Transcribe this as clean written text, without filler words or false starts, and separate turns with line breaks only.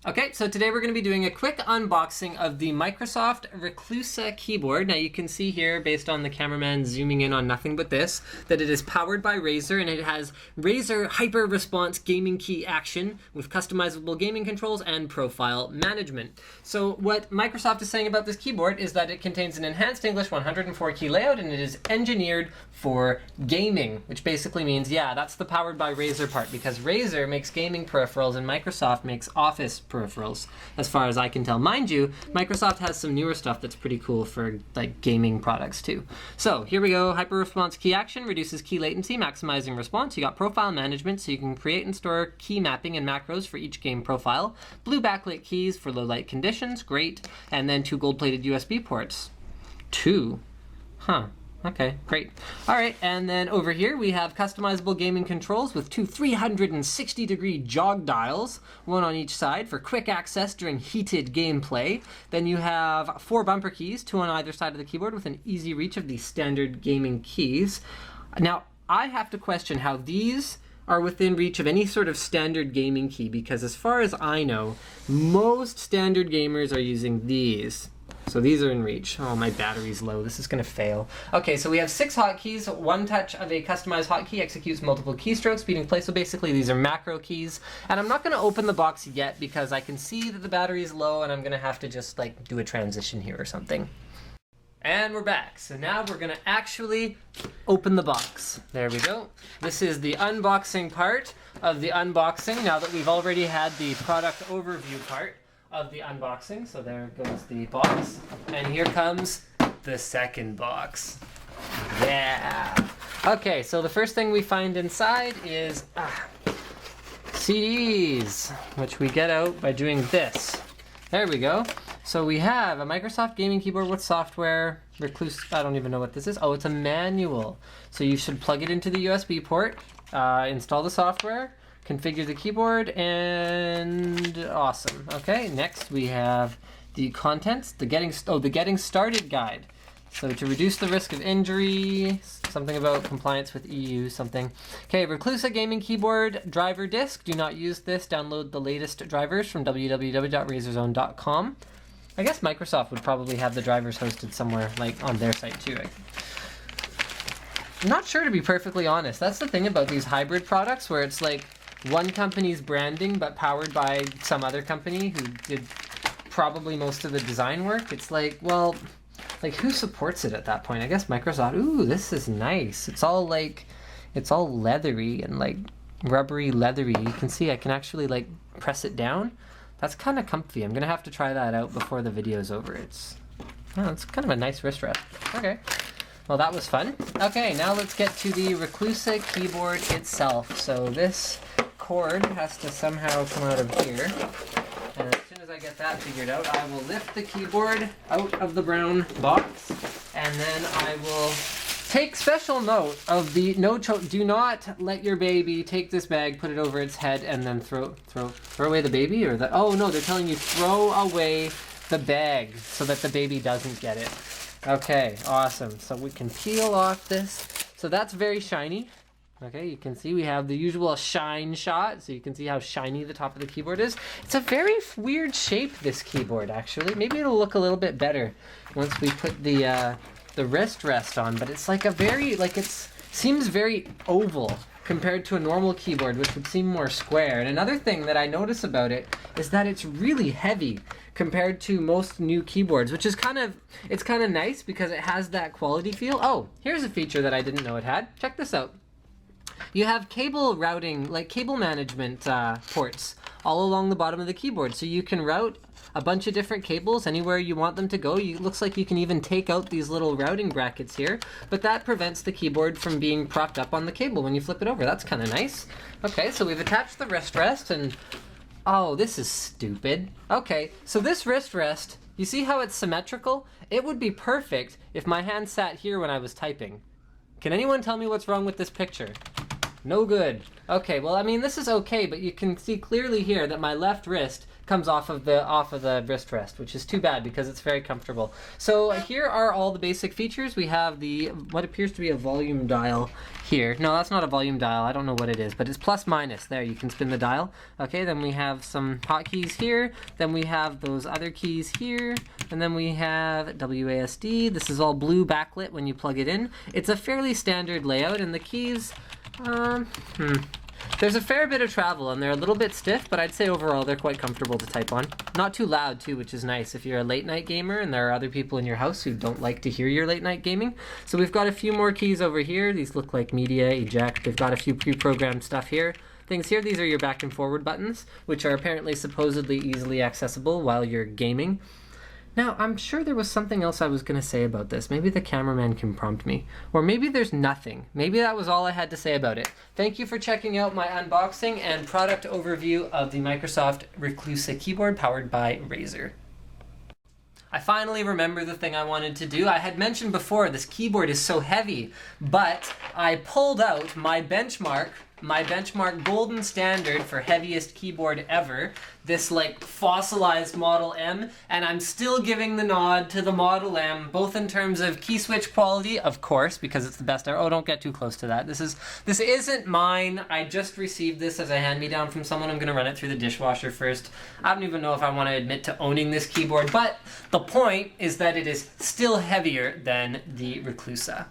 Okay, so today we're going to be doing a quick unboxing of the Microsoft Reclusa keyboard. Now you can see here, based on the cameraman zooming in on nothing but this, that it is powered by Razer and it has Razer Hyper Response gaming key action with customizable gaming controls and profile management. So what Microsoft is saying about this keyboard is that it contains an enhanced English 104 key layout and it is engineered for gaming, which basically means, yeah, that's the powered by Razer part, because Razer makes gaming peripherals and Microsoft makes Office peripherals, as far as I can tell. Mind you, Microsoft has some newer stuff that's pretty cool for like gaming products too. So here we go. Hyper response key action reduces key latency, maximizing response. You got profile management, so you can create and store key mapping and macros for each game profile. Blue backlit keys for low light conditions, great. And then 2 gold-plated USB ports. 2? Huh. Okay, great. All right, and then over here we have customizable gaming controls with 2 360-degree jog dials, one on each side for quick access during heated gameplay. Then you have 4 bumper keys, 2 on either side of the keyboard with an easy reach of the standard gaming keys. Now, I have to question how these are within reach of any sort of standard gaming key, because as far as I know, most standard gamers are using these. So these are in reach. Oh, my battery's low. This is going to fail. Okay, so we have 6 hotkeys. One touch of a customized hotkey executes multiple keystrokes, beating play. So basically, these are macro keys. And I'm not going to open the box yet because I can see that the battery is low and I'm going to have to just like do a transition here or something. And we're back. So now we're going to actually open the box. There we go. This is the unboxing part of the unboxing, now that we've already had the product overview part of the unboxing. So there goes the box, and here comes the second box. Yeah. Okay, so the first thing we find inside is CDs, which we get out by doing this. There we go. So we have a Microsoft gaming keyboard with software. Reclusa, I don't even know what this is. Oh, it's a manual. So you should plug it into the USB port, install the software, configure the keyboard, and awesome. Okay, next we have the contents, the getting started guide. So to reduce the risk of injury, something about compliance with EU, something. Okay, Reclusa gaming keyboard driver disk. Do not use this. Download the latest drivers from www.razerzone.com. I guess Microsoft would probably have the drivers hosted somewhere, like on their site too. I'm not sure, to be perfectly honest. That's the thing about these hybrid products, where it's like one company's branding but powered by some other company who did probably most of the design work. It's like, well, like who supports it at that point? I guess Microsoft. Ooh, this is nice. It's all leathery and like rubbery leathery. You can see I can actually like press it down. That's kind of comfy. I'm gonna have to try that out before the video's over. It's kind of a nice wrist rest. Okay. Well, that was fun. Okay, now let's get to the Reclusa keyboard itself. So this cord has to somehow come out of here. And as soon as I get that figured out, I will lift the keyboard out of the brown box, and then I will take special note of the do not let your baby take this bag, put it over its head, and then throw away the baby, or the, oh no, they're telling you throw away the bag so that the baby doesn't get it. Okay, awesome. So we can peel off this. So that's very shiny. Okay, you can see we have the usual shine shot, so you can see how shiny the top of the keyboard is. It's a very weird shape, this keyboard, actually. Maybe it'll look a little bit better once we put the wrist rest on, but it's like a very, like seems very oval compared to a normal keyboard, which would seem more square. And another thing that I notice about it is that it's really heavy compared to most new keyboards, which is kind of nice because it has that quality feel. Oh, here's a feature that I didn't know it had. Check this out. You have cable routing, like cable management ports all along the bottom of the keyboard. So you can route a bunch of different cables anywhere you want them to go. It looks like you can even take out these little routing brackets here, but that prevents the keyboard from being propped up on the cable when you flip it over. That's kind of nice. Okay, so we've attached the wrist rest, and oh, this is stupid. Okay, so this wrist rest, you see how it's symmetrical? It would be perfect if my hand sat here when I was typing. Can anyone tell me what's wrong with this picture? No good. Okay, well, I mean, this is okay, but you can see clearly here that my left wrist comes off of the wrist rest, which is too bad because it's very comfortable. So here are all the basic features. We have what appears to be a volume dial here. No, that's not a volume dial. I don't know what it is, but it's plus minus. There, you can spin the dial. Okay, then we have some hotkeys here. Then we have those other keys here. And then we have WASD. This is all blue backlit when you plug it in. It's a fairly standard layout, and the keys, there's a fair bit of travel, and they're a little bit stiff, but I'd say overall they're quite comfortable to type on. Not too loud, too, which is nice if you're a late-night gamer and there are other people in your house who don't like to hear your late-night gaming. So we've got a few more keys over here. These look like media, eject. They've got a few pre-programmed stuff here. Things here, these are your back and forward buttons, which are apparently supposedly easily accessible while you're gaming. Now, I'm sure there was something else I was going to say about this. Maybe the cameraman can prompt me. Or maybe there's nothing. Maybe that was all I had to say about it. Thank you for checking out my unboxing and product overview of the Microsoft Reclusa keyboard powered by Razer. I finally remember the thing I wanted to do. I had mentioned before this keyboard is so heavy, but I pulled out my benchmark golden standard for heaviest keyboard ever, this like fossilized Model M, and I'm still giving the nod to the Model M, both in terms of key switch quality, of course, because it's the best ever. Oh, don't get too close to that. This isn't mine. I just received this as a hand-me-down from someone. I'm gonna run it through the dishwasher first. I don't even know if I want to admit to owning this keyboard, but the point is that it is still heavier than the Reclusa.